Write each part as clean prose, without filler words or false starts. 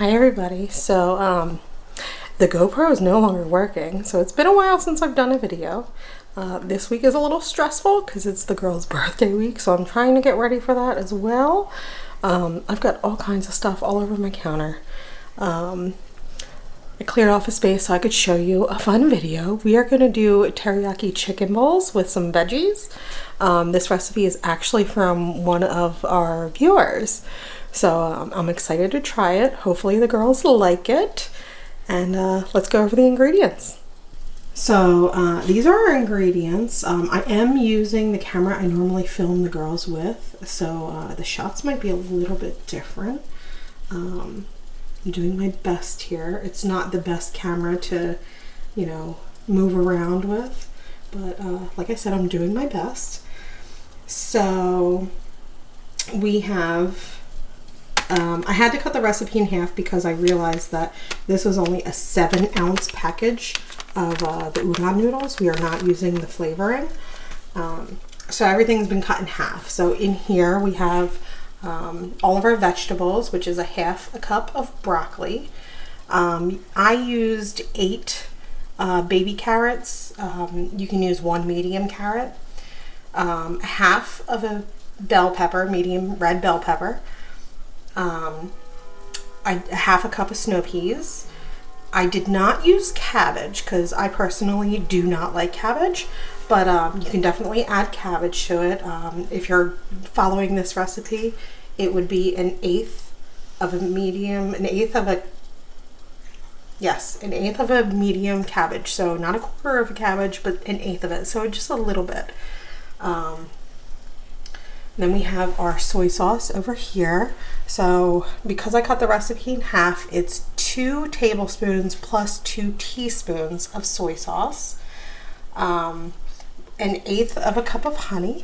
Hi everybody. The GoPro is no longer working, so it's been a while since I've done a video. This week is a little stressful because it's the girl's birthday week, so I'm trying to get ready for that as well. I've got all kinds of stuff all over my counter. I cleared off a space so I could show you a fun video. We are going to do teriyaki chicken bowls with some veggies. This recipe is actually from one of our viewers. So I'm excited to try it. Hopefully the girls like it. And let's go over the ingredients. So these are our ingredients. I am using the camera I normally film the girls with. So the shots might be a little bit different. I'm doing my best here. It's not the best camera to, you know, move around with. But like I said, I'm doing my best. So we have... I had to cut the recipe in half because I realized that this was only a 7-ounce package of the udon noodles. We are not using the flavoring. So everything's been cut in half. So in here we have all of our vegetables, which is a half a cup of broccoli. I used 8 baby carrots. You can use 1 medium carrot. Half of a bell pepper, medium red bell pepper. Half a cup of snow peas. I did not use cabbage because I personally do not like cabbage, but you can definitely add cabbage to it. If you're following this recipe, it would be an eighth of a medium cabbage. So not a quarter of a cabbage, but an eighth of it. So just a little bit. Then we have our soy sauce over here. So because I cut the recipe in half, it's 2 tablespoons plus 2 teaspoons of soy sauce, an eighth of a cup of honey.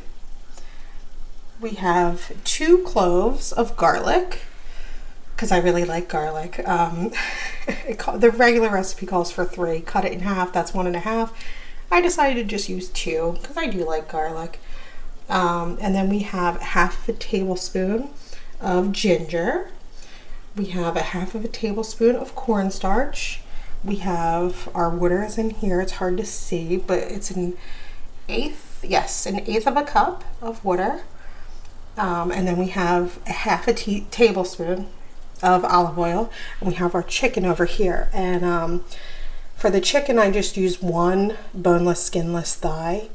We have 2 cloves of garlic because I really like garlic. The regular recipe calls for 3. Cut it in half, that's 1.5. I decided to just use 2 because I do like garlic. And then we have half of a tablespoon of ginger. We have a half of a tablespoon of cornstarch. We have our waters in here. It's hard to see, but it's an eighth of a cup of water. And then we have a half a tablespoon of olive oil. And we have our chicken over here. And for the chicken, I just used 1 boneless, skinless thigh.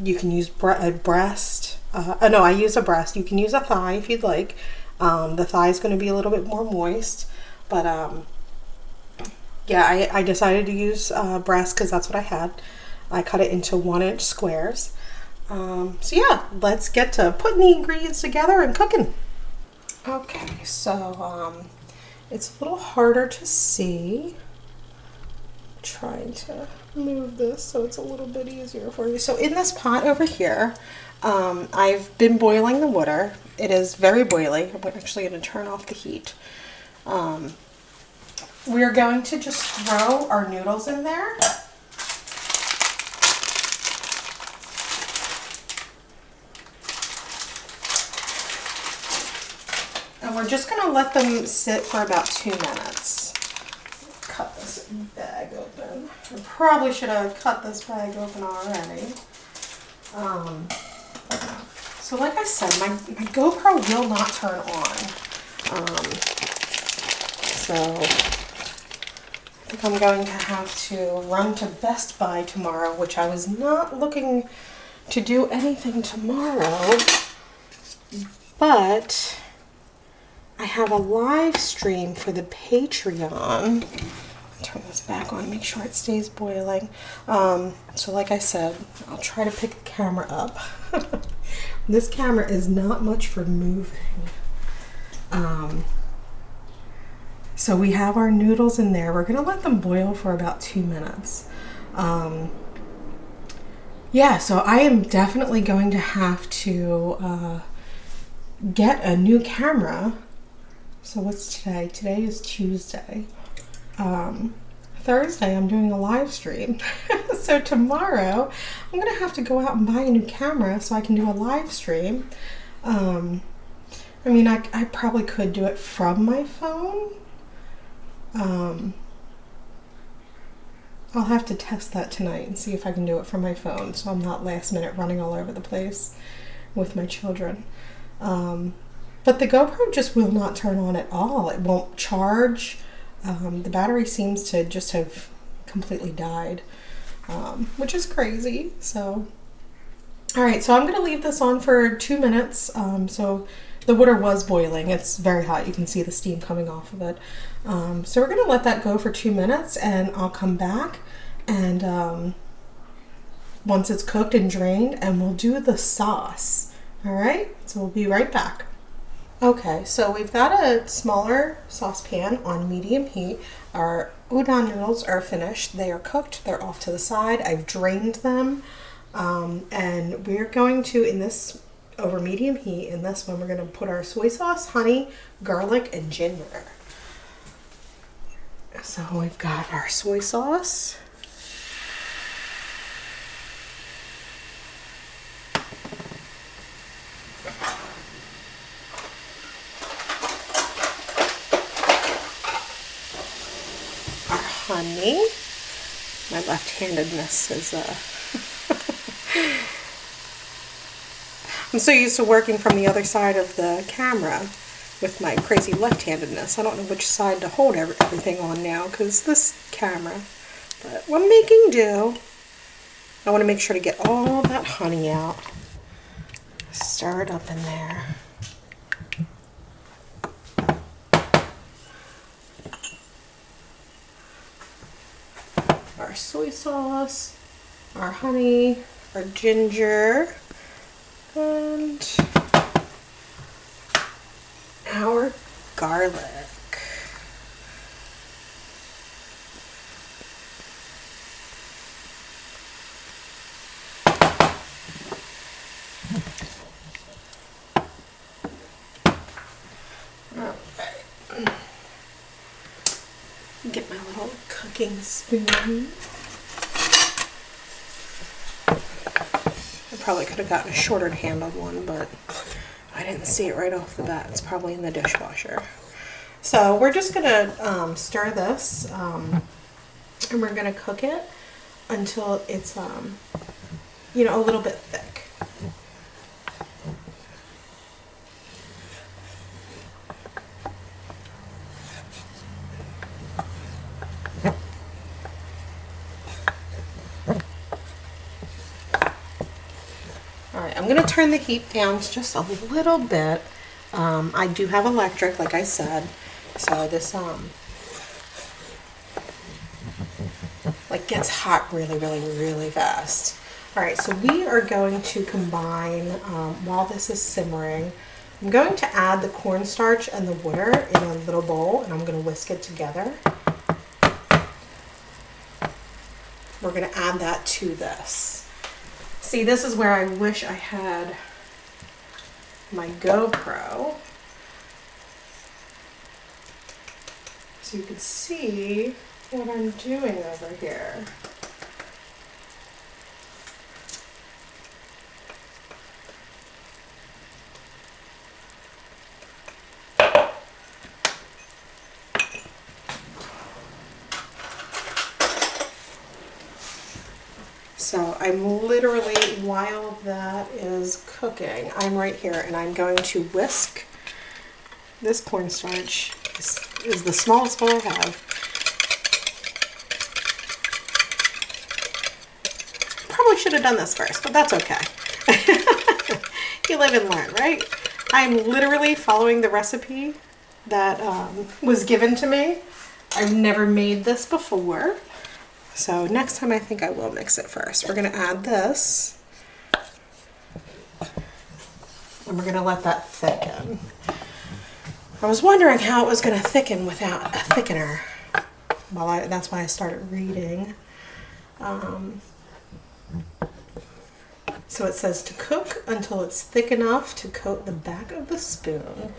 You can use a breast. I use a breast. You can use a thigh if you'd like. The thigh is going to be a little bit more moist, but yeah, I decided to use breast because that's what I had. I cut it into 1-inch squares. So yeah, let's get to putting the ingredients together and cooking. Okay, so it's a little harder to see. Trying to move this so it's a little bit easier for you. So in this pot over here, I've been boiling the water. It is very boiling. I'm actually going to turn off the heat. We are going to just throw our noodles in there. And we're just going to let them sit for about 2 minutes. Cut this bag open. I probably should have cut this bag open already. So like I said, my GoPro will not turn on. So I think I'm going to have to run to Best Buy tomorrow, which I was not looking to do anything tomorrow, but I have a live stream for the Patreon. Turn this back on, make sure it stays boiling. So like I said, I'll try to pick the camera up. This camera is not much for moving. So we have our noodles in there. We're gonna let them boil for about 2 minutes. Yeah, so I am definitely going to have to get a new camera. So what's today? Today is Tuesday. Thursday I'm doing a live stream. So tomorrow I'm gonna have to go out and buy a new camera so I can do a live stream. I mean, I probably could do it from my phone. I'll have to test that tonight and see if I can do it from my phone so I'm not last minute running all over the place with my children. But the GoPro just will not turn on at all. It won't charge. The battery seems to just have completely died, which is crazy. So, all right, so I'm gonna leave this on for 2 minutes. So the water was boiling. It's very hot. You can see the steam coming off of it. So we're gonna let that go for 2 minutes and I'll come back and once it's cooked and drained, and we'll do the sauce. All right, so we'll be right back. Okay, so we've got a smaller saucepan on medium heat. Our udon noodles are finished. They are cooked. They're off to the side. I've drained them. And we're going to, over medium heat, in this one, we're going to put our soy sauce, honey, garlic, and ginger. So we've got our soy sauce. Honey. My left-handedness is I'm so used to working from the other side of the camera with my crazy left-handedness. I don't know which side to hold everything on now because this camera, but we're making do. I want to make sure to get all that honey out. Stir it up in there. Our soy sauce, our honey, our ginger, and our garlic. Get my little cooking spoon. I probably could have gotten a shorter handled one, but I didn't see it right off the bat. It's probably in the dishwasher. So we're just gonna stir this, and we're gonna cook it until it's, you know, a little bit thick. I'm going to turn the heat down just a little bit. I do have electric, like I said, so this like gets hot really fast. All right, so we are going to combine, while this is simmering, I'm going to add the cornstarch and the water in a little bowl, and I'm going to whisk it together. We're going to add that to this. See, this is where I wish I had my GoPro so you could see what I'm doing over here. So I'm literally, while that is cooking, I'm right here and I'm going to whisk this cornstarch. This is the smallest bowl I have. Probably should have done this first, but that's okay. You live and learn, right? I'm literally following the recipe that was given to me. I've never made this before. So next time I think I will mix it first. We're going to add this. And we're going to let that thicken. I was wondering how it was going to thicken without a thickener. Well, that's why I started reading. So it says to cook until it's thick enough to coat the back of the spoon.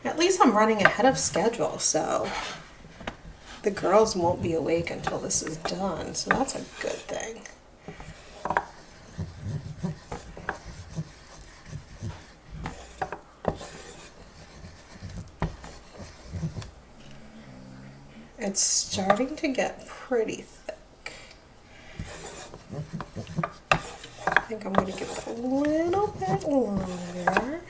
At least I'm running ahead of schedule, so the girls won't be awake until this is done, so that's a good thing. It's starting to get pretty thick. I think I'm going to give it a little bit longer.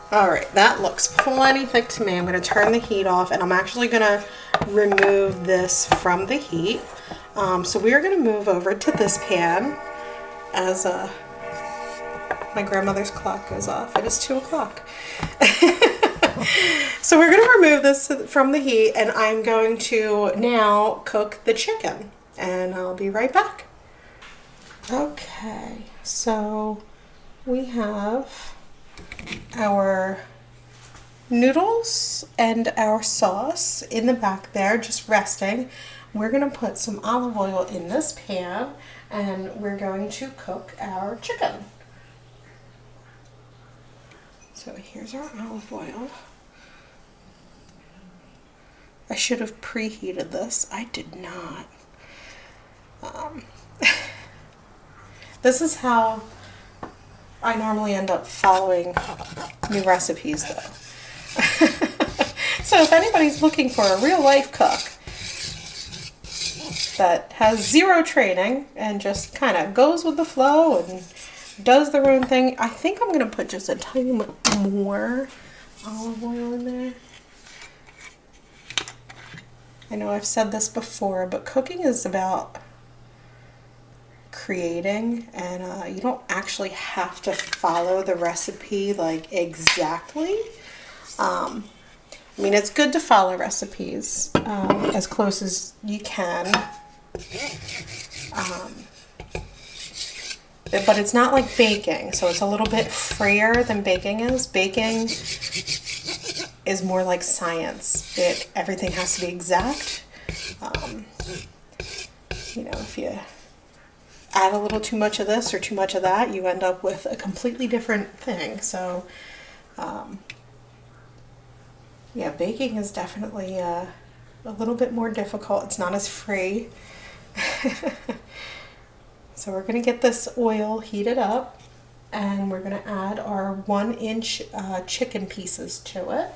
All right, that looks plenty thick to me. I'm going to turn the heat off, and I'm actually going to remove this from the heat. So we are going to move over to this pan as my grandmother's clock goes off. It is 2 o'clock. So we're going to remove this from the heat, and I'm going to now cook the chicken, and I'll be right back. Okay, so we have our noodles and our sauce in the back there just resting. We're going to put some olive oil in this pan, and we're going to cook our chicken. So here's our olive oil. I should have preheated this. I did not. This is how I normally end up following new recipes, though. So if anybody's looking for a real life cook that has zero training and just kind of goes with the flow and does their own thing, I think I'm going to put just a tiny bit more olive oil in there. I know I've said this before, but cooking is about creating, and you don't actually have to follow the recipe like exactly. I mean, it's good to follow recipes as close as you can, but it's not like baking, so it's a little bit freer than baking is. Baking is more like science. Everything has to be exact. You know, if you add a little too much of this or too much of that, you end up with a completely different thing. So, yeah, baking is definitely a little bit more difficult. It's not as free. So we're going to get this oil heated up, and we're going to add our 1-inch chicken pieces to it.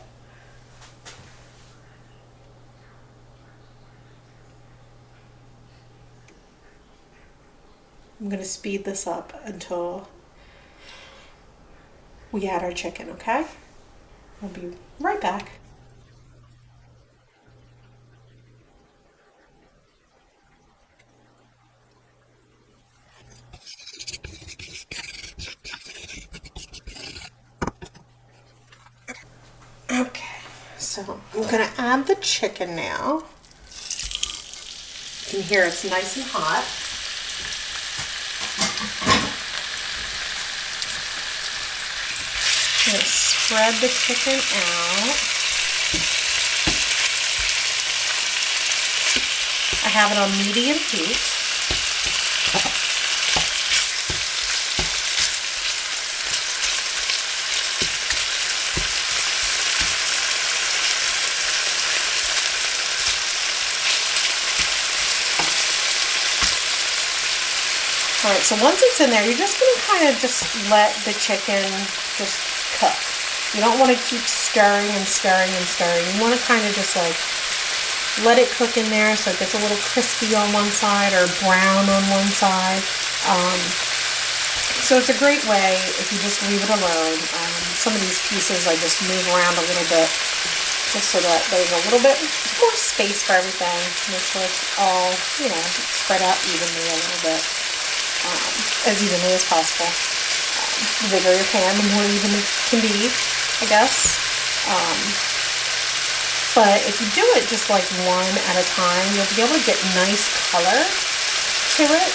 I'm going to speed this up until we add our chicken, okay? I'll be right back. Okay, so I'm going to add the chicken now. You can hear it's nice and hot. I'm going to spread the chicken out. I have it on medium heat. Alright, so once it's in there, you're just going to kind of just let the chicken just cook. You don't want to keep stirring and stirring and stirring. You want to kind of just like let it cook in there so it gets a little crispy on one side or brown on one side. So it's a great way if you just leave it alone. Some of these pieces I just move around a little bit just so that there's a little bit more space for everything. Make sure it's all, you know, spread out evenly a little bit. As evenly as possible. The bigger your pan, the more even it can be, I guess. But if you do it just like one at a time, you'll be able to get nice color to it.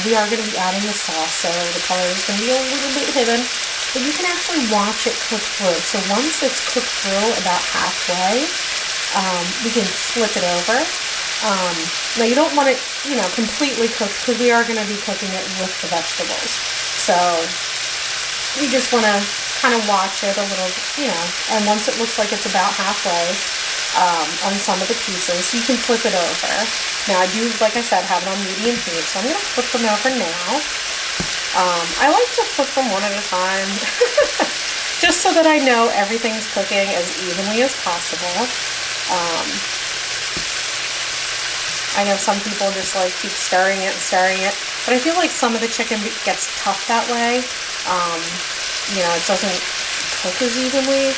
We are going to be adding the sauce, so the color is going to be a little bit hidden, but you can actually watch it cook through. So once it's cooked through about halfway, we can flip it over Now you don't want it, completely cooked because we are going to be cooking it with the vegetables. So you just want to kind of watch it a little, and once it looks like it's about halfway on some of the pieces, you can flip it over. Now I do, like I said, have it on medium heat, so I'm going to flip them over now. I like to flip them one at a time just so that I know everything's cooking as evenly as possible. I know some people just like keep stirring it, but I feel like some of the chicken gets tough that way. It doesn't cook as evenly.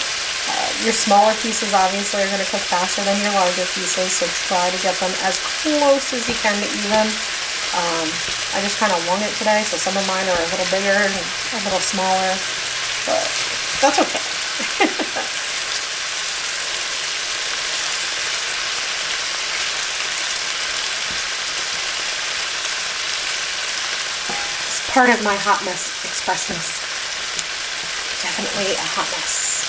Your smaller pieces obviously are going to cook faster than your larger pieces, so try to get them as close as you can to even. I just kind of wung it today, so some of mine are a little bigger and a little smaller, but that's okay. It's part of my hot mess expressness. Definitely a hot mess.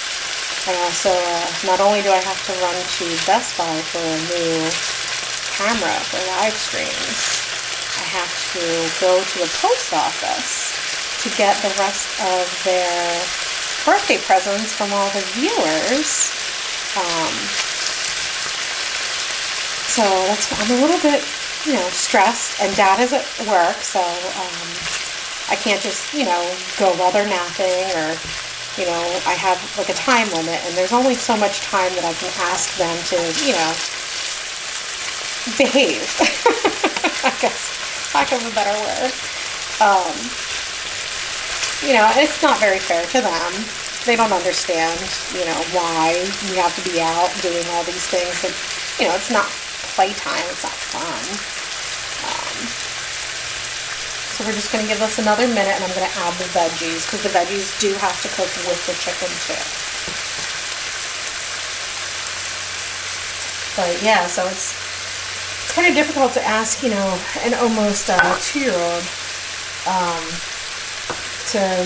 And also, not only do I have to run to Best Buy for a new camera for live streams, I have to go to the post office to get the rest of their birthday presents from all the viewers. So I'm a little bit, stressed, and Dad is at work, so I can't just, go while they're napping, or I have like a time limit, and there's only so much time that I can ask them to, behave. I guess, lack of a better word. It's not very fair to them. They don't understand, why we have to be out doing all these things. And, it's not playtime. It's not fun. So we're just going to give this another minute, and I'm going to add the veggies, because the veggies do have to cook with the chicken too. But yeah, so it's kind of difficult to ask, an almost 2-year-old to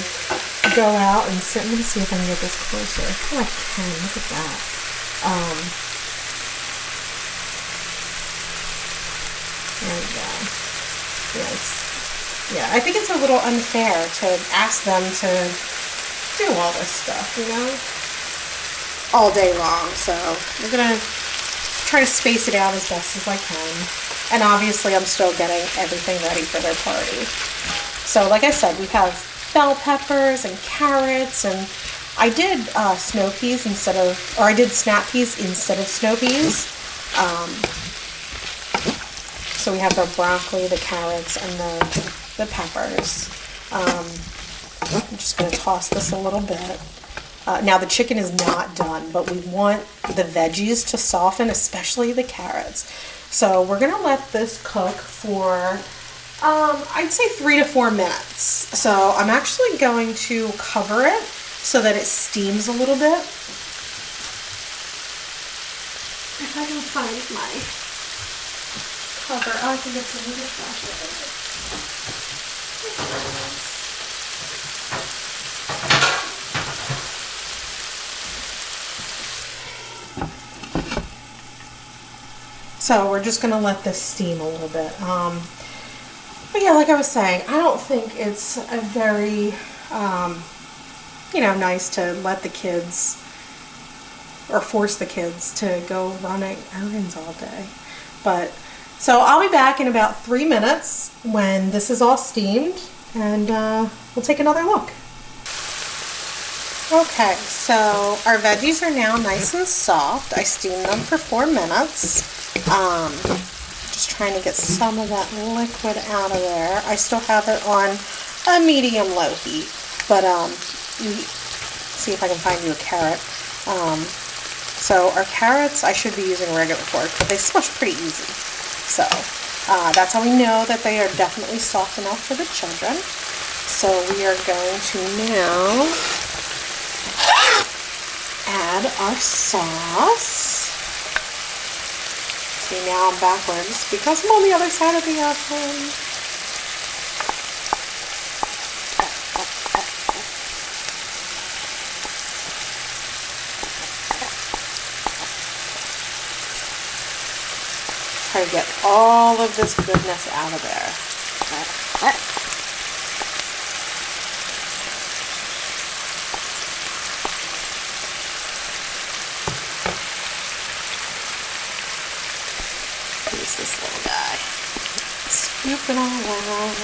go out and sit. Let me see if I can get this closer. Oh, I can. Look at that. There we go. Yeah, I think it's a little unfair to ask them to do all this stuff, all day long. So we're going to try to space it out as best as I can. And obviously I'm still getting everything ready for their party. So like I said, we have bell peppers and carrots, and I did snow peas I did snap peas instead of snow peas. So we have the broccoli, the carrots, and the peppers. I'm just going to toss this a little bit. Now the chicken is not done, but we want the veggies to soften, especially the carrots. So we're going to let this cook for, I'd say 3 to 4 minutes. So I'm actually going to cover it so that it steams a little bit. If I can find my cover. Oh, I think it's in the dishwasher. So we're just going to let this steam a little bit. But yeah, like I was saying, I don't think it's a very, nice to let the kids, or force the kids to go running errands all day. But, so I'll be back in about 3 minutes when this is all steamed, and we'll take another look. Okay, so our veggies are now nice and soft. I steamed them for 4 minutes. Just trying to get some of that liquid out of there. I still have it on a medium-low heat, but see if I can find you a carrot. So our carrots, I should be using a regular fork, but they smush pretty easy. So that's how we know that they are definitely soft enough for the children. So we are going to now add our sauce. See, now I'm backwards because I'm on the other side of the oven. try to get all of this goodness out of there. Here's this little guy. Scoop it all out.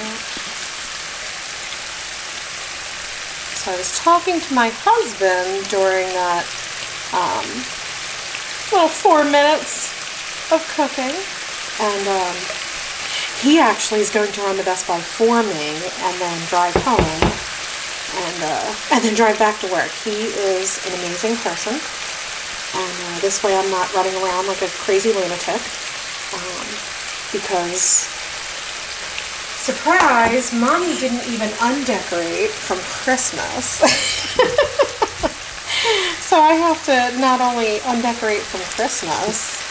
So I was talking to my husband during that little 4 minutes of cooking, and he actually is going to run the Best Buy for me and then drive home and then drive back to work. He is an amazing person, and this way I'm not running around like a crazy lunatic, because surprise, Mommy didn't even undecorate from Christmas. So I have to not only undecorate from Christmas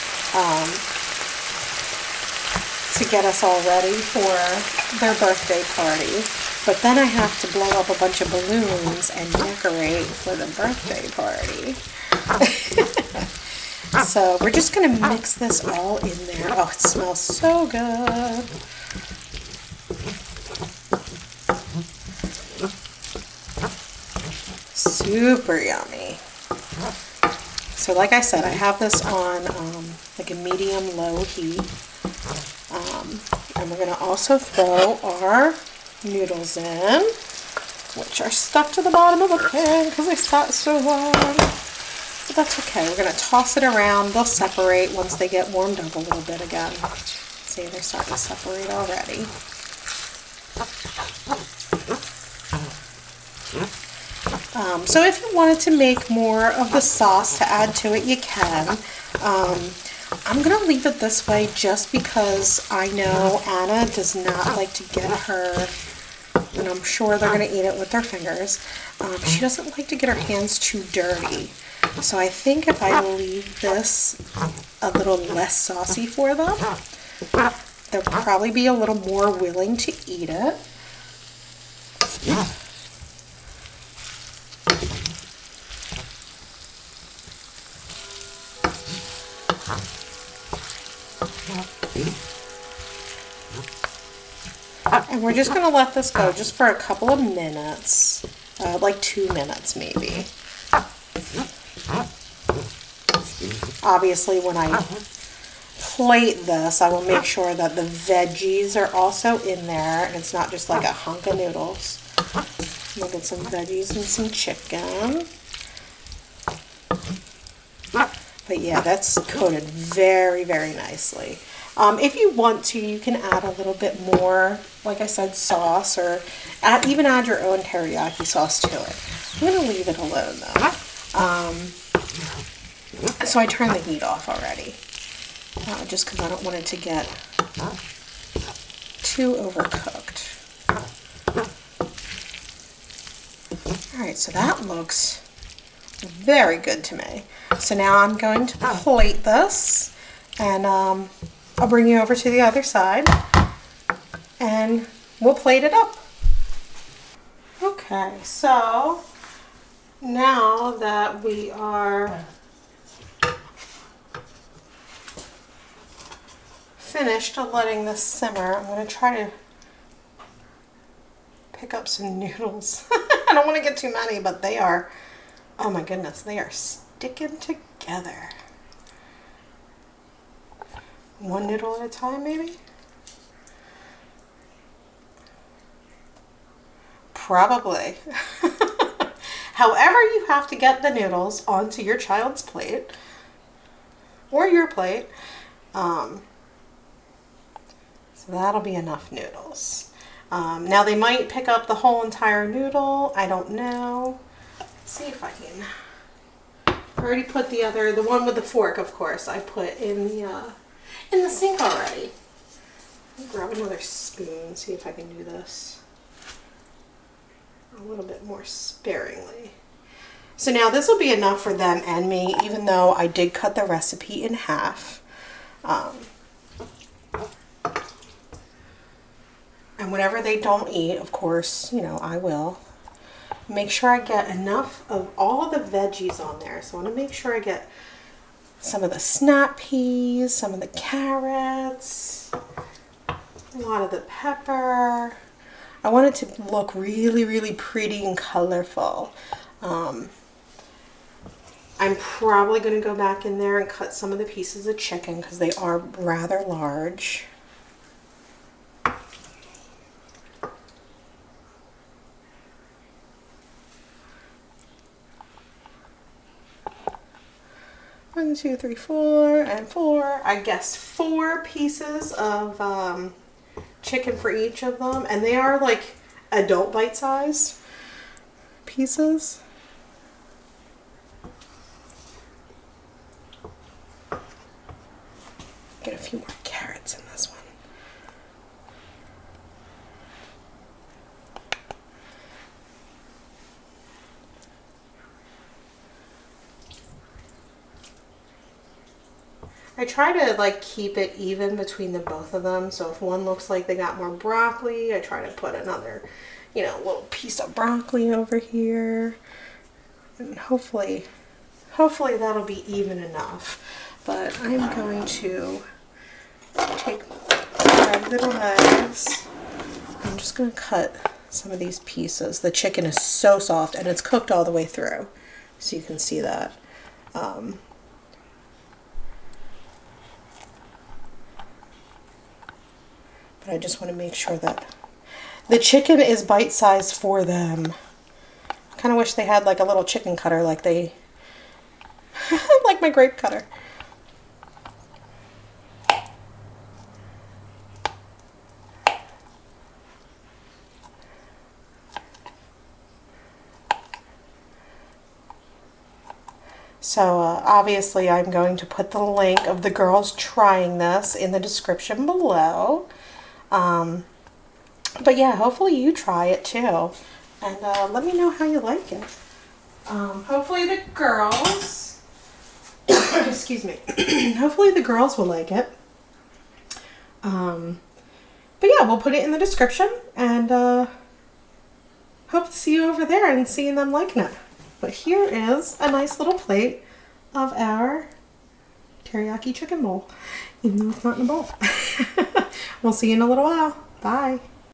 to get us all ready for their birthday party, but then I have to blow up a bunch of balloons and decorate for the birthday party. So we're just going to mix this all in there. Oh, it smells so good. Super yummy. So like I said, I have this on like a medium-low heat. And we're going to also throw our noodles in, which are stuck to the bottom of the pan because they sat so long. But that's okay. We're going to toss it around. They'll separate once they get warmed up a little bit again. See, they're starting to separate already. So if you wanted to make more of the sauce to add to it, you can. I'm going to leave it this way just because I know Anna does not like to get her, and I'm sure they're going to eat it with their fingers. She doesn't like to get her hands too dirty. So I think if I leave this a little less saucy for them, they'll probably be a little more willing to eat it. And we're just going to let this go just for a couple of minutes, like 2 minutes maybe. Obviously, when I plate this, I will make sure that the veggies are also in there, and it's not just like a hunk of noodles. We'll get some veggies and some chicken. But yeah, that's coated very, very nicely. If you want to, you can add a little bit more, like I said, sauce, or even add your own teriyaki sauce to it. I'm going to leave it alone though. So I turned the heat off already, just because I don't want it to get too overcooked. Alright, so that looks very good to me. So now I'm going to plate this, and I'll bring you over to the other side, and we'll plate it up. Okay, so now that we are finished letting this simmer, I'm going to try to pick up some noodles. I don't want to get too many, but they are, oh my goodness, they are sticking together. One noodle at a time, maybe? Probably. However you have to get the noodles onto your child's plate, or your plate, so that'll be enough noodles. Now they might pick up the whole entire noodle, I don't know. Let's see if I can. I already put the one with the fork, of course, I put in the sink already. I'll grab another spoon, see if I can do this a little bit more sparingly. So now this will be enough for them and me, even though I did cut the recipe in half. And whatever they don't eat, of course, I will. Make sure I get enough of all the veggies on there. So I want to make sure I get some of the snap peas, some of the carrots, a lot of the pepper. I want it to look really, really pretty and colorful. I'm probably going to go back in there and cut some of the pieces of chicken because they are rather large. One, two, three, four, and four. I guess 4 pieces of chicken for each of them, and they are like adult bite-sized pieces. Get a few more carrots in this one. I try to like keep it even between the both of them. So if one looks like they got more broccoli, I try to put another, you know, little piece of broccoli over here. And hopefully that'll be even enough. But I'm going to take my little knives. I'm just going to cut some of these pieces. The chicken is so soft and it's cooked all the way through. So you can see that. But I just want to make sure that the chicken is bite-sized for them. I kind of wish they had like a little chicken cutter like they, like my grape cutter. So obviously I'm going to put the link of the girls trying this in the description below. But yeah, hopefully you try it too. And let me know how you like it. Hopefully the girls, excuse me, hopefully the girls will like it. But yeah, we'll put it in the description and hope to see you over there and seeing them liking it. But here is a nice little plate of our teriyaki chicken bowl, even though it's not in a bowl. We'll see you in a little while. Bye.